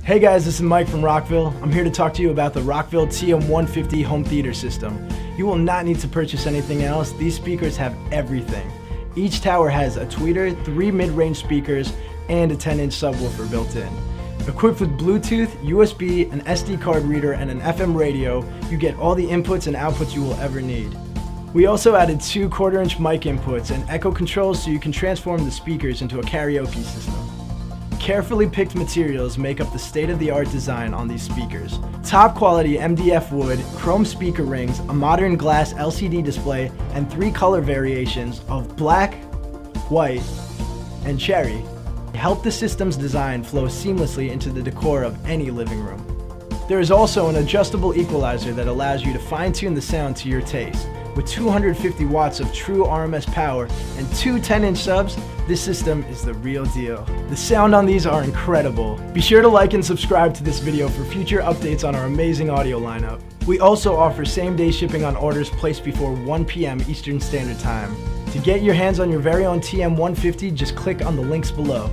Hey guys, this is Mike from Rockville. I'm here to talk to you about the Rockville TM150 home theater system. You will not need to purchase anything else. These speakers have everything. Each tower has a tweeter, 3 mid-range speakers, and a 10-inch subwoofer built in. Equipped with Bluetooth, USB, an SD card reader, and an FM radio, you get all the inputs and outputs you will ever need. We also added 2 1/4-inch mic inputs and echo controls so you can transform the speakers into a karaoke system. Carefully picked materials make up the state-of-the-art design on these speakers. Top quality MDF wood, chrome speaker rings, a modern glass LCD display, and 3 color variations of black, white, and cherry help the system's design flow seamlessly into the decor of any living room. There is also an adjustable equalizer that allows you to fine-tune the sound to your taste. With 250 watts of true RMS power and 2 10-inch subs, this system is the real deal. The sound on these are incredible. Be sure to like and subscribe to this video for future updates on our amazing audio lineup. We also offer same-day shipping on orders placed before 1 p.m. Eastern Standard Time. To get your hands on your very own TM150, just click on the links below.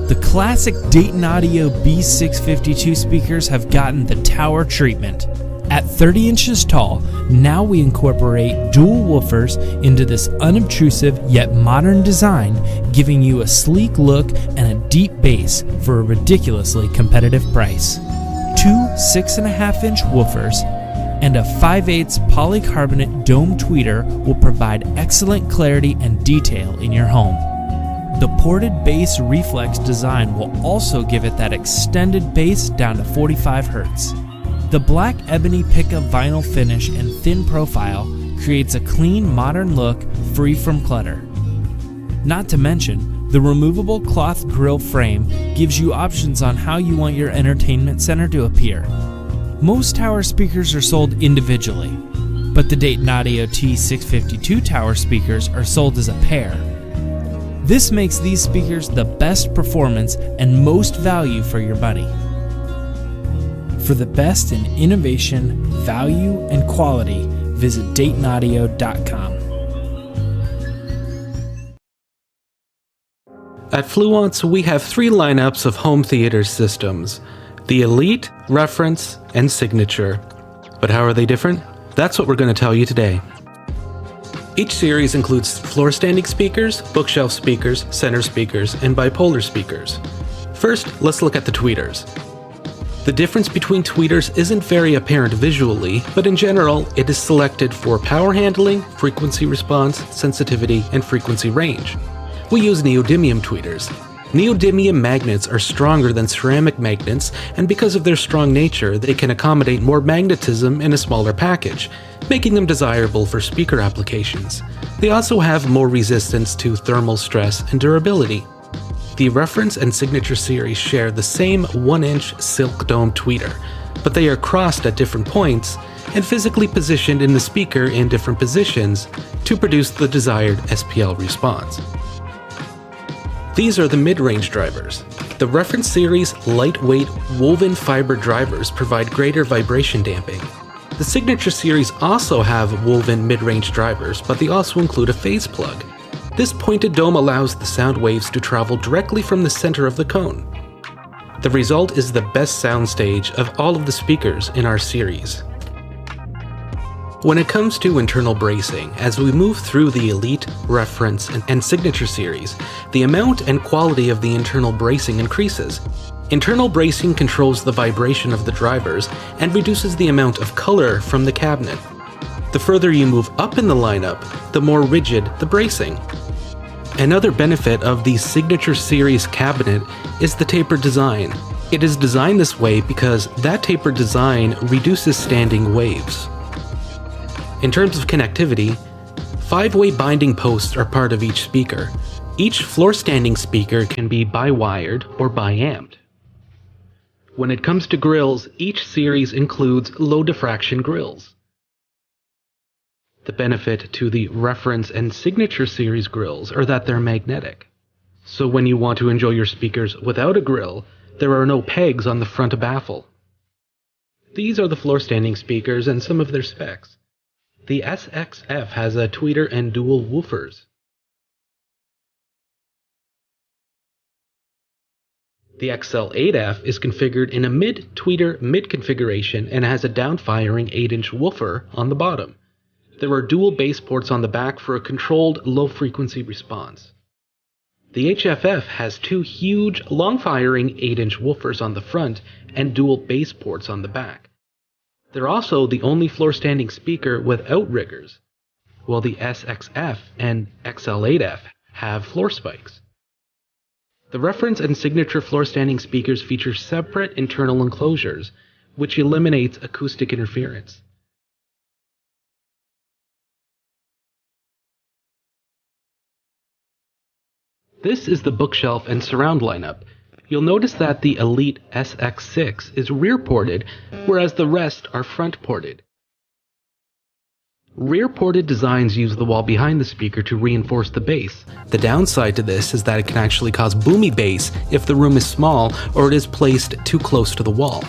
The classic Dayton Audio B652 speakers have gotten the tower treatment. At 30 inches tall, now we incorporate dual woofers into this unobtrusive yet modern design, giving you a sleek look and a deep bass for a ridiculously competitive price. 2 6.5-inch woofers and a 5/8 polycarbonate dome tweeter will provide excellent clarity and detail in your home. The ported bass reflex design will also give it that extended bass down to 45 Hz. The black ebony pickup vinyl finish and thin profile creates a clean, modern look free from clutter. Not to mention, the removable cloth grille frame gives you options on how you want your entertainment center to appear. Most tower speakers are sold individually, but the Dayton Audio T652 tower speakers are sold as a pair. This makes these speakers the best performance and most value for your money. For the best in innovation, value, and quality, visit DaytonAudio.com. At Fluance, we have 3 lineups of home theater systems: the Elite, Reference, and Signature. But how are they different? That's what we're going to tell you today. Each series includes floor-standing speakers, bookshelf speakers, center speakers, and bipolar speakers. First, let's look at the tweeters. The difference between tweeters isn't very apparent visually, but in general, it is selected for power handling, frequency response, sensitivity, and frequency range. We use neodymium tweeters. Neodymium magnets are stronger than ceramic magnets, and because of their strong nature, they can accommodate more magnetism in a smaller package, making them desirable for speaker applications. They also have more resistance to thermal stress and durability. The Reference and Signature series share the same 1-inch silk dome tweeter, but they are crossed at different points and physically positioned in the speaker in different positions to produce the desired SPL response. These are the mid-range drivers. The Reference series lightweight woven fiber drivers provide greater vibration damping. The Signature series also have woven mid-range drivers, but they also include a phase plug. This pointed dome allows the sound waves to travel directly from the center of the cone. The result is the best soundstage of all of the speakers in our series. When it comes to internal bracing, as we move through the Elite, Reference, and Signature series, the amount and quality of the internal bracing increases. Internal bracing controls the vibration of the drivers and reduces the amount of color from the cabinet. The further you move up in the lineup, the more rigid the bracing. Another benefit of the Signature series cabinet is the tapered design. It is designed this way because that tapered design reduces standing waves. In terms of connectivity, 5-way binding posts are part of each speaker. Each floor-standing speaker can be bi-wired or bi-amped. When it comes to grills, each series includes low diffraction grills. The benefit to the Reference and Signature series grills are that they're magnetic. So when you want to enjoy your speakers without a grill, there are no pegs on the front baffle. These are the floor-standing speakers and some of their specs. The SXF has a tweeter and dual woofers. The XL8F is configured in a mid-tweeter mid-configuration and has a down-firing 8-inch woofer on the bottom. There are dual bass ports on the back for a controlled low-frequency response. The HFF has two huge, long-firing 8-inch woofers on the front and dual bass ports on the back. They're also the only floor-standing speaker with outriggers, while the SXF and XL8F have floor spikes. The Reference and Signature floor-standing speakers feature separate internal enclosures, which eliminates acoustic interference. This is the bookshelf and surround lineup. You'll notice that the Elite SX6 is rear-ported, whereas the rest are front-ported. Rear-ported designs use the wall behind the speaker to reinforce the bass. The downside to this is that it can actually cause boomy bass if the room is small or it is placed too close to the wall.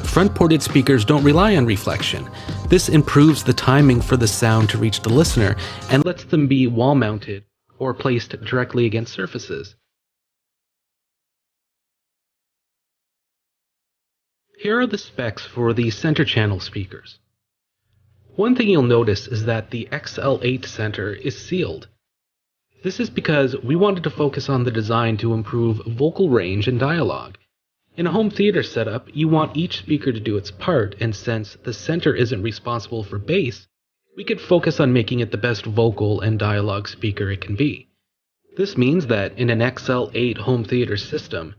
Front-ported speakers don't rely on reflection. This improves the timing for the sound to reach the listener and lets them be wall-mounted or placed directly against surfaces. Here are the specs for the center channel speakers. One thing you'll notice is that the XL8 center is sealed. This is because we wanted to focus on the design to improve vocal range and dialogue. In a home theater setup, you want each speaker to do its part, and since the center isn't responsible for bass, we could focus on making it the best vocal and dialogue speaker it can be. This means that in an XL8 home theater system,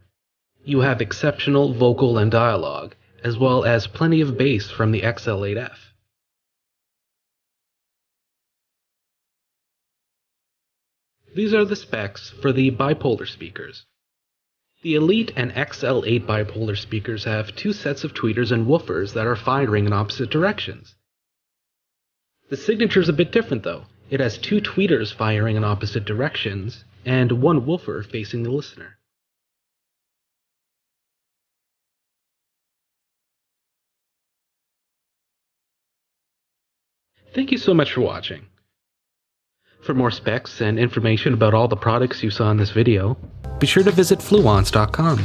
you have exceptional vocal and dialogue, as well as plenty of bass from the XL8F. These are the specs for the bipolar speakers. The Elite and XL8 bipolar speakers have two sets of tweeters and woofers that are firing in opposite directions. The Signature is a bit different though. It has two tweeters firing in opposite directions and one woofer facing the listener. Thank you so much for watching. For more specs and information about all the products you saw in this video, be sure to visit Fluance.com.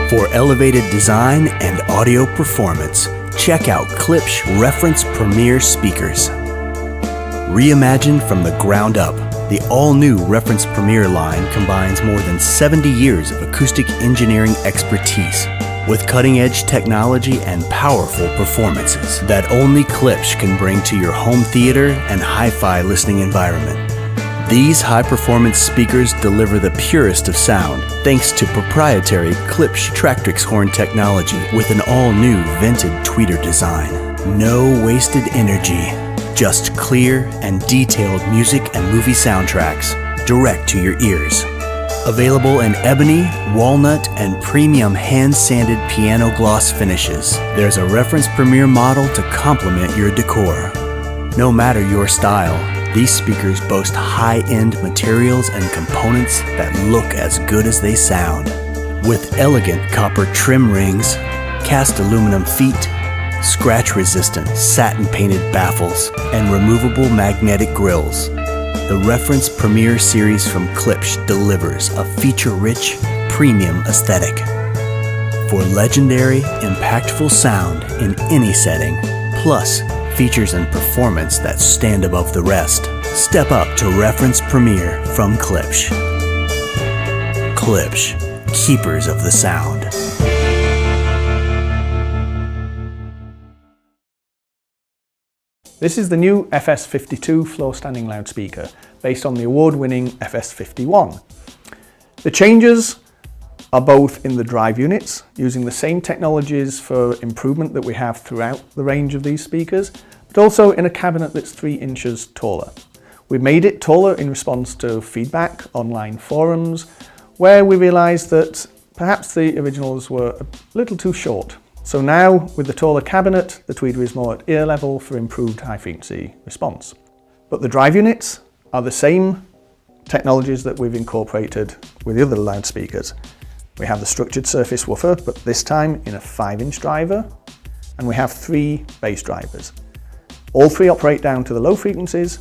For elevated design and audio performance, check out Klipsch Reference Premier Speakers. Reimagined from the ground up, the all-new Reference Premier line combines more than 70 years of acoustic engineering expertise with cutting-edge technology and powerful performances that only Klipsch can bring to your home theater and hi-fi listening environment. These high-performance speakers deliver the purest of sound thanks to proprietary Klipsch Tractrix horn technology with an all-new vented tweeter design. No wasted energy, just clear and detailed music and movie soundtracks direct to your ears. Available in ebony, walnut, and premium hand-sanded piano gloss finishes, there's a Reference Premier model to complement your decor. No matter your style, these speakers boast high-end materials and components that look as good as they sound. With elegant copper trim rings, cast aluminum feet, scratch-resistant satin-painted baffles, and removable magnetic grills, the Reference Premier series from Klipsch delivers a feature-rich, premium aesthetic. For legendary, impactful sound in any setting, plus features and performance that stand above the rest, step up to Reference Premier from Klipsch. Klipsch, keepers of the sound. This is the new FS52 floor standing loudspeaker based on the award-winning FS51. The changes are both in the drive units, using the same technologies for improvement that we have throughout the range of these speakers, but also in a cabinet that's 3 inches taller. We made it taller in response to feedback, online forums, where we realized that perhaps the originals were a little too short. So now, with the taller cabinet, the tweeter is more at ear level for improved high frequency response. But the drive units are the same technologies that we've incorporated with the other loudspeakers. We have the structured surface woofer, but this time in a 5-inch driver, and we have 3 bass drivers. All 3 operate down to the low frequencies,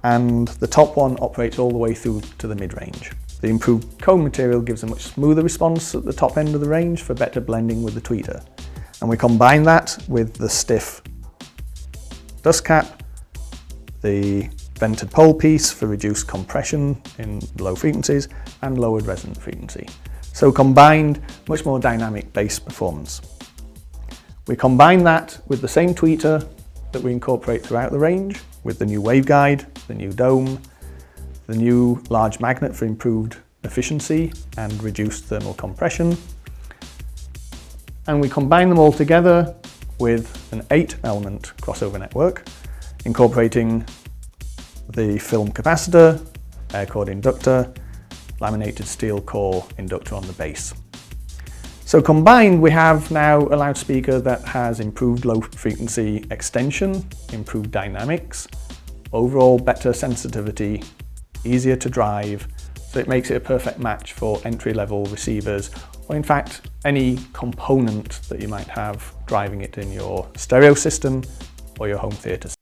and the top one operates all the way through to the mid-range. The improved cone material gives a much smoother response at the top end of the range for better blending with the tweeter. And we combine that with the stiff dust cap, the vented pole piece for reduced compression in low frequencies and lowered resonant frequency. So combined, much more dynamic bass performance. We combine that with the same tweeter that we incorporate throughout the range, with the new waveguide, the new dome, the new large magnet for improved efficiency and reduced thermal compression. And we combine them all together with an 8-element crossover network, incorporating the film capacitor, air-cored inductor, laminated steel core inductor on the base. So combined, we have now a loudspeaker that has improved low frequency extension, improved dynamics, overall better sensitivity, easier to drive, so it makes it a perfect match for entry-level receivers, or in fact any component that you might have driving it in your stereo system or your home theatre.